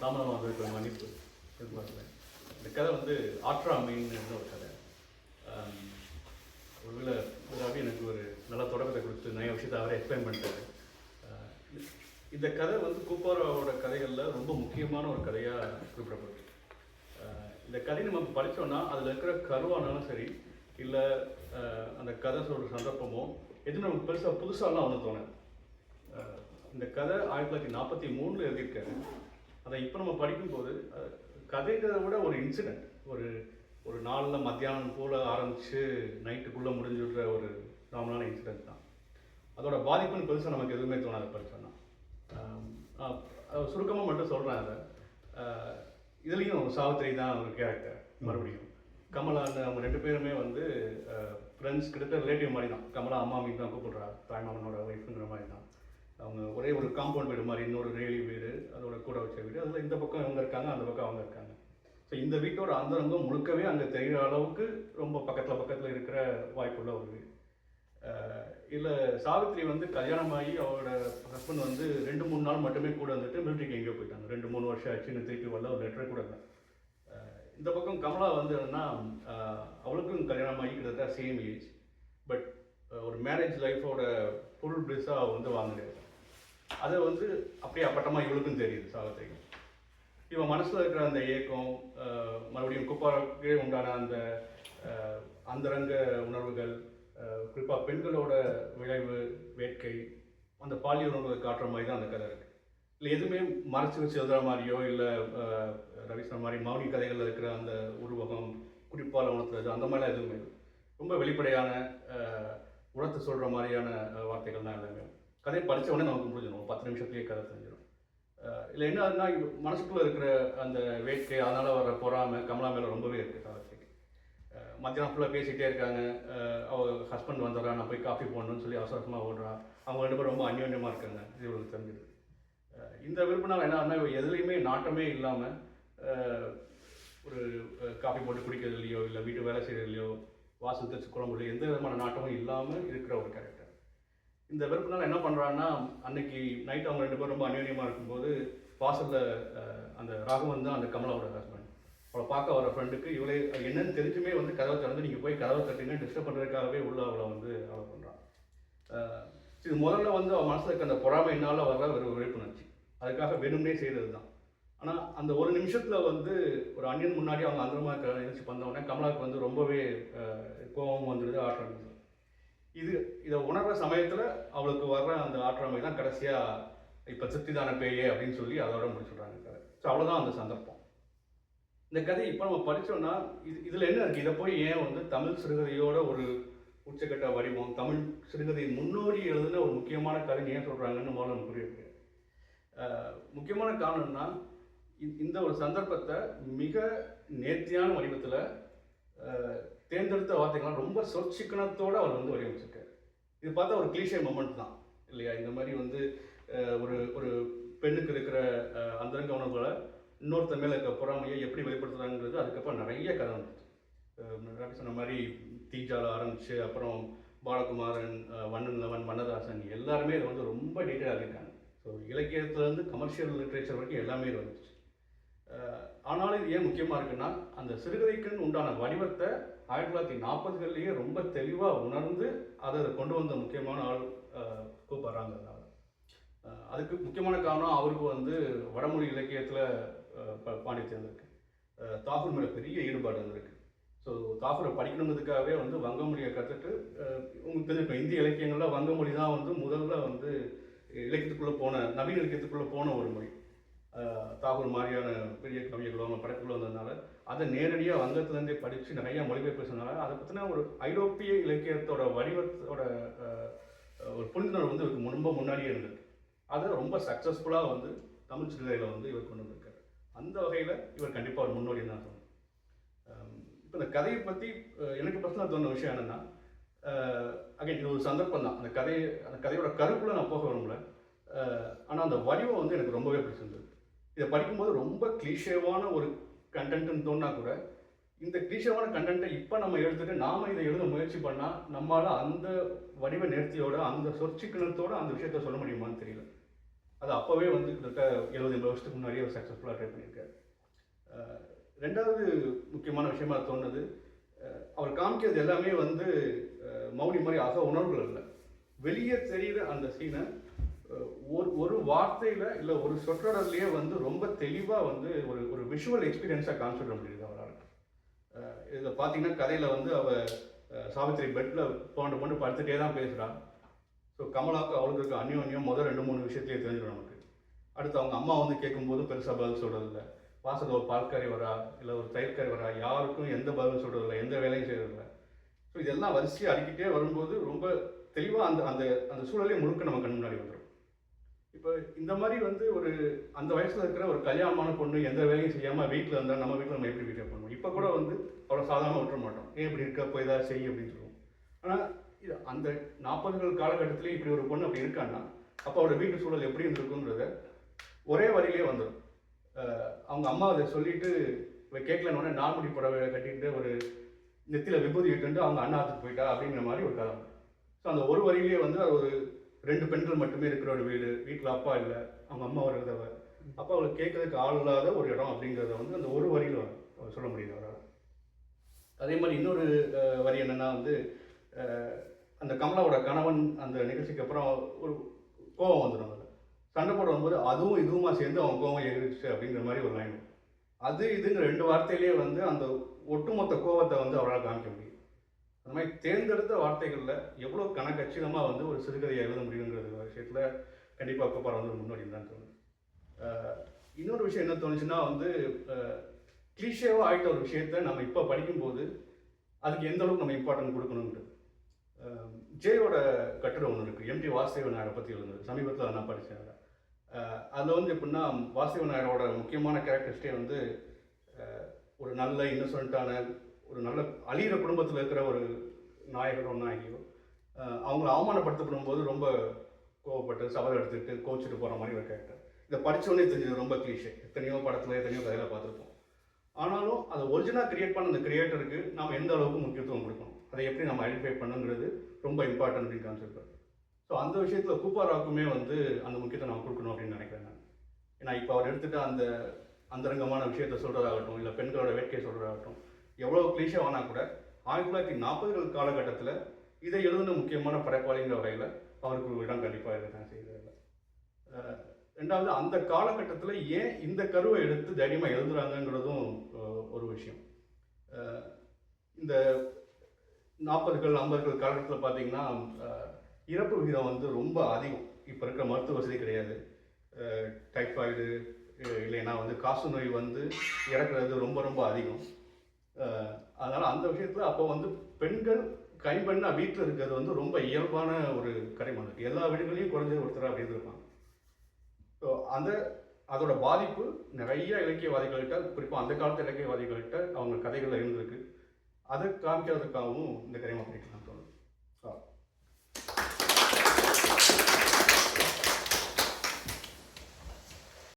தாமதமாக மன்னிப்பு எதிர்பார்க்கல. இந்த கதை வந்து ஆற்றாமைன்னு ஒரு கதை. ஒருவேளை ரவி எனக்கு ஒரு நல்ல தொடக்கத்தை கொடுத்து நிறைய விஷயத்தை அவரே எக்ஸ்பிளைன் பண்ணிட்டாரு. இந்த கதை வந்து கூப்பாராவோட கதைகளில் ரொம்ப முக்கியமான ஒரு கதையாக குறிப்பிடப்படுது. இந்த கதை நம்ம படித்தோன்னா அதில் இருக்கிற கருவானாலும் சரி, இல்லை அந்த கதை சொல்கிற சந்தர்ப்பமோ எதுவும் நமக்கு பெருசாக புதுசாலாம் ஒன்று தோணாது. இந்த கதை 1943 எழுதியிருக்காரு. அதை இப்போ நம்ம படிக்கும்போது கதைகளை விட ஒரு இன்சிடெண்ட், ஒரு நாளில் மத்தியானம் போல் ஆரம்பித்து நைட்டுக்குள்ளே முடிஞ்சுடுற ஒரு நார்மலான இன்சிடெண்ட் தான். அதோட பாதிப்புன்னு பெருசாக நமக்கு எதுவுமே தோணாது படித்தோன்னா. சுருக்கமாக மட்டும் சொல்கிறேன். அதை இதுலேயும் சாவித்திரி தான் ஒரு கேரக்டர். மறுபடியும் கமலான்னு அவங்க ரெண்டு பேருமே வந்து ஃப்ரெண்ட்ஸ், கிட்டத்தட்ட ரிலேட்டிவ் மாதிரி தான். கமலா அம்மா மீது தான் கூப்பிடுறா, தாய்மாமனோட ஒய்ஃபுங்கிற மாதிரி தான். அவங்க ஒரே ஒரு காம்பவுண்ட் வீடு மாதிரி, இன்னொரு ரேலி வீடு, அதோட கூட வச்ச வீடு. அதில் இந்த பக்கம் இவங்க இருக்காங்க, அந்த பக்கம் அவங்க இருக்காங்க. ஸோ இந்த வீட்டோட அந்தரங்கம் முழுக்கவே அங்கே தெரிகிற அளவுக்கு ரொம்ப பக்கத்தில் இருக்கிற வாய்ப்புள்ள ஒரு வீடு. இல்லை சாவித்திரி வந்து கல்யாணமாகி அவரோட ஹஸ்பண்ட் வந்து 2-3 நாள் மட்டுமே கூட வந்துட்டு மிலிட்ரிக்கு எங்கேயோ போயிட்டாங்க. 2-3 வருஷம் ஆச்சு, இன்னும் திருப்பி வரல, ஒரு லெட்டர் கூட இல்லை. இந்த பக்கம் கமலா வந்து என்னன்னா, அவளுக்கும் கல்யாணமாகி கிட்டத்தட்ட சேம் ஏஜ். பட் ஒரு மேரேஜ் லைஃபோட ஃபுல் பிளிஸ்ஸாக வந்து வாழ்ந்துடுது. அதை வந்து அப்படியே அப்பட்டமாக இவளுக்கும் தெரியுது சாவித்திரிக்கு. இவன் மனசில் இருக்கிற அந்த ஏக்கம், மறுபடியும் குப்பாராக்கே உண்டான அந்த அந்தரங்க உணர்வுகள், குறிப்பாக பெண்களோட விளைவு, வேட்கை, அந்த பாலியல் உணர்வுகளை காட்டுற மாதிரி தான் அந்த கதை இருக்குது. இல்லை எதுவுமே மறைச்சி வச்சு எழுதுகிற மாதிரியோ, இல்லை ரவிசன மாதிரி மௌனி கதைகளில் இருக்கிற அந்த உருவகம், குறிப்பால் உணர்த்துறது, அந்த மாதிரிலாம் எதுவுமே இல்லை. ரொம்ப வெளிப்படையான உணர்த்து சொல்கிற மாதிரியான வார்த்தைகள் தான் எல்லாமே. கதையை படித்த உடனே நமக்கு புரிஞ்சிடும், 10 நிமிஷத்துலேயே கதை தெரிஞ்சிடும். இல்லை என்ன அதுனா, மனசுக்குள்ளே இருக்கிற அந்த வேட்கை, அதனால் வர பொறாமை கமலா மேலே ரொம்பவே இருக்குது சாவித்திரிக்கு. மத்தியானம் ஃபுல்லாக பேசிகிட்டே இருக்காங்க. அவள் ஹஸ்பண்ட் வந்துடுறா, நான் போய் காஃபி போடணும்னு சொல்லி அவசரமாக ஓடுறா. அவங்க ரெண்டு பேரும் ரொம்ப அந்யோன்யமாக இருக்காங்க, இது இவங்களுக்கு தெரிஞ்சிது. இந்த விருப்பனால் என்ன எதுலேயுமே நாட்டமே இல்லாமல் ஒரு காஃபி போட்டு குடிக்கிறதுலையோ, இல்லை வீட்டு வேலை செய்கிறதுலையோ, வாசல் தச்சு குழம்புலையோ எந்த விதமான நாட்டமும் இல்லாமல் இருக்கிற ஒரு கேரக்டர். இந்த வெறுப்புனால என்ன பண்ணுறான்னா, அன்னைக்கு நைட் அவங்க ரெண்டு பேரும் ரொம்ப அந்யோன்யமாக இருக்கும்போது வாசலில் அந்த ராகவன் தான் அந்த கமலாவோட ஹஸ்பண்ட். அவளை பார்க்க வர ஃப்ரெண்டுக்கு இவளே என்னன்னு தெரிஞ்சுமே வந்து கதவை திறந்து நீங்கள் போய் கதவை தட்டுங்க, டிஸ்டர்ப் பண்ணுறதுக்காகவே உள்ள அவளை வந்து அவளை பண்ணுறான். இது முதல்ல வந்து அவன் மனசில் இருக்க அந்த பொறாமையினால் வர ஒரு விழிப்புணர்ச்சி, அதுக்காக வேணும்னே செய்கிறது தான். ஆனால் அந்த ஒரு நிமிஷத்தில் வந்து ஒரு அந்நியன் முன்னாடி அவங்க அந்தரமாக நினைச்சு பண்ணோடனே கமலாவுக்கு வந்து ரொம்பவே கோபம் வந்துடுது, ஆற்றாமை. இதை உணர்கிற சமயத்தில் அவளுக்கு வர்ற அந்த ஆற்றாமை தான் கடைசியாக இப்போ சித்திதான பேயே அப்படின்னு சொல்லி அதோட முடிச்சுடுறாங்க கதை. ஸோ அவ்வளோதான் அந்த சந்தர்ப்பம். இந்த கதை இப்போ நம்ம படித்தோம்னா இதில் என்ன இருக்குது, இதை போய் ஏன் வந்து தமிழ் சிறுகதையோட ஒரு உச்சக்கட்ட வடிவம், தமிழ் சிறுகதையின் முன்னோடி எழுதுன ஒரு முக்கியமான கதை ஏன் சொல்கிறாங்கன்னு முதல்ல நமக்கு புரியுது. முக்கியமான காரணம்னா, இந்த ஒரு சந்தர்ப்பத்தை மிக நேர்த்தியான வடிவத்தில் தேர்ந்தெடுத்த வார்த்தைகள்லாம் ரொம்ப சொற்சிக்கனத்தோடு அவர் வந்து வடிவமைச்சிருக்காரு. இது பார்த்தா ஒரு கிளீஷே மொமெண்ட் தான் இல்லையா? இந்த மாதிரி வந்து ஒரு பெண்ணுக்கு இருக்கிற அந்தரங்க உணர்வுகளை இன்னொருத்த மேலே இருக்க பொறாமையை எப்படி வெளிப்படுத்துறாங்கிறது அதுக்கப்புறம் நிறைய கதை வந்துச்சு. ரவி சொன்ன மாதிரி தீஜால ஆரம்பிச்சு, அப்புறம் பாலகுமாரன், வண்ணன், வண்ணதாசன் எல்லாருமே இதை வந்து ரொம்ப டீட்டெயிலாக இருக்காங்க. ஸோ இலக்கியத்துலேருந்து கமர்ஷியல் லிட்ரேச்சர் வரைக்கும் எல்லாமே இது வந்துச்சு. ஆனாலும் இது ஏன் முக்கியமாக இருக்குன்னா, அந்த சிறுகதைக்குன்னு உண்டான வடிவத்தை 1940களிலேயே ரொம்ப தெளிவாக உணர்ந்து அதை கொண்டு வந்த முக்கியமான ஆள் கூப்பிட்றாங்க. அதுக்கு முக்கியமான காரணம் அவருக்கு வந்து வடமொழி இலக்கியத்தில் பாண்டித்யம் இருக்கு, தாகூர் மேலே பெரிய ஈடுபாடு இருந்திருக்கு. ஸோ தாகூரை படிக்கணுங்கிறதுக்காகவே வந்து வங்க மொழியை கற்றுட்டு, உங்களுக்கு தெரிஞ்சிருக்கும் இந்திய இலக்கியங்களில் வங்க மொழி தான் வந்து முதல்ல வந்து இலக்கியத்துக்குள்ளே போன, நவீன இலக்கியத்துக்குள்ளே போன ஒரு மொழி. தாகூர் மாதிரியான பெரிய கவிஞர்களோ அவங்க படைப்புகளோ வந்ததுனால அதை நேரடியாக வங்கத்துலேருந்தே படித்து நிறையா மொழிபெயர்ப்பு பேசுனால அதை பற்றின ஒரு ஐரோப்பிய இலக்கியத்தோட வடிவத்தோட ஒரு புரிந்துணர்வு வந்து இவருக்கு ரொம்ப முன்னாடியே இருந்திருக்கு. அதை ரொம்ப சக்ஸஸ்ஃபுல்லாக வந்து தமிழ் சிறுகதையில் வந்து இவர் கொண்டு வந்திருக்காரு. அந்த வகையில் இவர் கண்டிப்பாக ஒரு முன்னோடி தான் சொல்லணும். இப்போ இந்த கதையை பற்றி எனக்கு பர்சனலாக தோணுன விஷயம் என்னென்னா, அகைன் இது ஒரு சந்தர்ப்பம் தான். அந்த கதையோட கருக்குள்ளே நான் போக விரும்பல. ஆனால் அந்த வடிவம் வந்து எனக்கு ரொம்பவே பிடிச்சிருந்தது. இதை படிக்கும்போது ரொம்ப கிளீஷேவான ஒரு கண்டென்ட்னு தோணுனா கூட, இந்த கிளீஷேவான கண்டென்ட்டை இப்போ நம்ம எடுத்துகிட்டு நாம் இதை எழுத முயற்சி பண்ணால் நம்மளால் அந்த வடிவ நேர்த்தியோட, அந்த சொற்சிக்கணத்தோடு அந்த விஷயத்த சொல்ல முடியுமான்னு தெரியல. அது அப்போவே வந்து கிட்டத்தட்ட 70-80 வருஷத்துக்கு முன்னாடியே அவர் சக்ஸஸ்ஃபுல்லாக ட்ரை பண்ணியிருக்காரு. ரெண்டாவது முக்கியமான விஷயமா தோணுது, அவர் காமிக்கிறது எல்லாமே வந்து மௌனி மாதிரி உணர்வுகள் இல்லை. வெளியே தெரிகிற அந்த சீனை ஒரு வார்த்தையில் இல்லை ஒரு சொற்றொடர்லேயே வந்து ரொம்ப தெளிவாக வந்து ஒரு விஷுவல் எக்ஸ்பீரியன்ஸாக காமிச்சிட முடியுது அவரால். இதில் பார்த்தீங்கன்னா கதையில் வந்து அவள் சாவித்திரி பெட்டில் போண்டு படுத்துகிட்டே தான் பேசுகிறான். ஸோ கமலாவுக்கு அவளுக்கு இருக்க அந்யோன்யம் முதல் 2-3 விஷயத்தையே தெரிஞ்சிடும் நமக்கு. அடுத்து அவங்க அம்மா வந்து கேட்கும்போது பெருசாக பதில் சொல்கிறதில்ல. வாசல் ஒரு பால்காரி வரா இல்லை ஒரு தயிர்காரி வரா, யாருக்கும் எந்த பதிலும் சொல்கிறதில்ல, எந்த வேலையும் செய்கிறதில்ல. ஸோ இதெல்லாம் வரிசையாக அடிக்கிட்டே வரும்போது ரொம்ப தெளிவாக அந்த அந்த அந்த சூழலே முழுக்க நம்ம கண் முன்னாடி வந்துடும். இப்போ இந்த மாதிரி வந்து அந்த வயசில் இருக்கிற ஒரு கல்யாணமான பொண்ணு எந்த வேலையும் செய்யாமல் வீட்டில் இருந்தால் நம்ம வீட்டில் நம்ம எப்படி வீட்டை பண்ணுவோம்? இப்போ கூட வந்து அவ்வளோ சாதாரணமாக விட்டுற மாட்டோம். ஏன் இப்படி இருக்க போய் ஏதாவது செய் அப்படின்னு சொல்லுவோம். ஆனால் இது அந்த 40கள் காலகட்டத்திலே இப்படி ஒரு பொண்ணு அப்படி இருக்கான்னா அப்போ அவரோட வீட்டு சூழல் எப்படி இருந்திருக்குன்றத ஒரே வரியிலே வந்துடும். அவங்க அம்மா அதை சொல்லிட்டு கேட்கலன்னு நார்மடி புடவை கட்டிட்டு ஒரு நெத்தியில் விபூதி இட்டு அவங்க அண்ணாத்துக்கு போயிட்டா அப்படிங்கிற மாதிரி ஒரு கதை. ஸோ அந்த ஒரு வரியிலே வந்து அது ஒரு 2 பெண்கள் மட்டுமே இருக்கிற ஒரு வீடு, வீட்டில் அப்பா இல்லை, அவங்க அம்மா ஒரு விதவை, அப்போ அவளுக்கு கேட்கறதுக்கு ஆள் இல்லாத ஒரு இடம் அப்படிங்கிறத வந்து அந்த ஒரு வரியில் சொல்ல முடியுது அவரால். அதே மாதிரி இன்னொரு வரி என்னென்னா வந்து அந்த கமலாவோட கணவன் அந்த நிகழ்ச்சிக்கு அப்புறம் ஒரு கோபம் வந்துடும். அதில் சண்டை போட வரும்போது அதுவும் இதுவுமா சேர்ந்து அவன் கோபம் எகிரிச்சு அப்படிங்கிற மாதிரி ஒரு லைன். அது இதுங்கிற 2 வார்த்தையிலேயே வந்து அந்த ஒட்டுமொத்த கோபத்தை வந்து அவரால் காமிக்க முடியும். அந்த மாதிரி தேர்ந்தெடுத்த வார்த்தைகளில் எவ்வளோ கணக்கச்சிதமாக வந்து ஒரு சிறுகதையை எழுத முடியுங்கிற விஷயத்தில் கண்டிப்பாக அக்கப்பார் வந்து முன்னோடி தான் தோணுது. இன்னொரு விஷயம் என்ன தோணுச்சுன்னா வந்து கிளீஷேவாக ஆகிட்ட ஒரு விஷயத்த நம்ம இப்போ படிக்கும்போது அதுக்கு எந்த அளவுக்கு நம்ம இம்பார்ட்டன்ட் கொடுக்கணுங்கிறது. ஜேயோட கட்டுரை ஒன்று இருக்குது, எம்டி வாசுதேவ நாயரை பற்றி இருந்தது, சமீபத்தில் நான் படித்தேன். அதில் வந்து எப்படின்னா வாசுதேவ நாயரோட முக்கியமான கேரக்டரிஸ்டே வந்து ஒரு நல்ல இன்னசென்ட்டான ஒரு நல்ல அழிகிற குடும்பத்தில் இருக்கிற ஒரு நாயகரோ நாயகியோ அவங்கள அவமானப்படுத்தப்படும் போது ரொம்ப கோவப்பட்டு சபதம் எடுத்துக்கிட்டு கோச்சிட்டு போகிற மாதிரி ஒரு கேரக்டர். இதை படித்தோடனே தெரிஞ்சது ரொம்ப கிளீஷே, எத்தனையோ படத்தில் எத்தனையோ கதையில் பார்த்துருப்போம். ஆனாலும் அதை ஒரிஜினலாக கிரியேட் பண்ண அந்த கிரியேட்டருக்கு நாம் எந்த அளவுக்கு முக்கியத்துவம் கொடுக்கணும், அதை எப்படி நம்ம ஐடென்டிஃபை பண்ணுங்கிறது ரொம்ப இம்பார்ட்டன்ட் அப்படின்னு கான்செப்ட். ஸோ அந்த விஷயத்தில் கூப்பாராவுக்குமே வந்து அந்த முக்கியத்துவம் நம்ம கொடுக்கணும் அப்படின்னு நினைக்கிறேன் நான். ஏன்னா இப்போ அவர் எடுத்துகிட்டு அந்த அந்தரங்கமான விஷயத்தை சொல்கிறதாகட்டும் இல்லை பெண்களோட வேட்கையை சொல்கிறதாகட்டும் எவ்வளோ கிளீஷே ஆனால் கூட 1940கள் காலகட்டத்தில் இதை எழுதின முக்கியமான படைப்பாளிங்கிற வகையில் அவருக்கு ஒரு இடம் கண்டிப்பாக இருக்கதான் செய்கிறதில்ல. ரெண்டாவது அந்த காலகட்டத்தில் ஏன் இந்த கருவை எடுத்து தைரியமாக எழுதுறாங்கங்கிறதும் ஒரு விஷயம். இந்த 40கள் 50கள் காலகட்டத்தில் பார்த்தீங்கன்னா இறப்பு விகிதம் வந்து ரொம்ப அதிகம். இப்போ இருக்கிற மருத்துவ வசதி கிடையாது. டைஃபாய்டு இல்லைன்னா வந்து காசு நோய் வந்து இறக்குறது ரொம்ப ரொம்ப அதிகம். அதனால் அந்த விஷயத்தில் அப்போ வந்து பெண்கள் கைம்பெண்ணாக வீட்டில் இருக்கிறது வந்து ரொம்ப இயல்பான ஒரு கரைமான் இருக்குது. எல்லா வீடுகளையும் குறைஞ்சது ஒருத்தர் அப்படின்னு இருப்பாங்க. ஸோ அதோட பாதிப்பு நிறைய இலக்கியவாதிகள்கிட்ட, குறிப்பாக அந்த காலத்து இலக்கியவாதிகள்கிட்ட அவங்க கதைகளில் இருந்திருக்கு. அதை காமிக்கிறதுக்காகவும் இந்த கரைமா படிக்கலாம் தோணுது.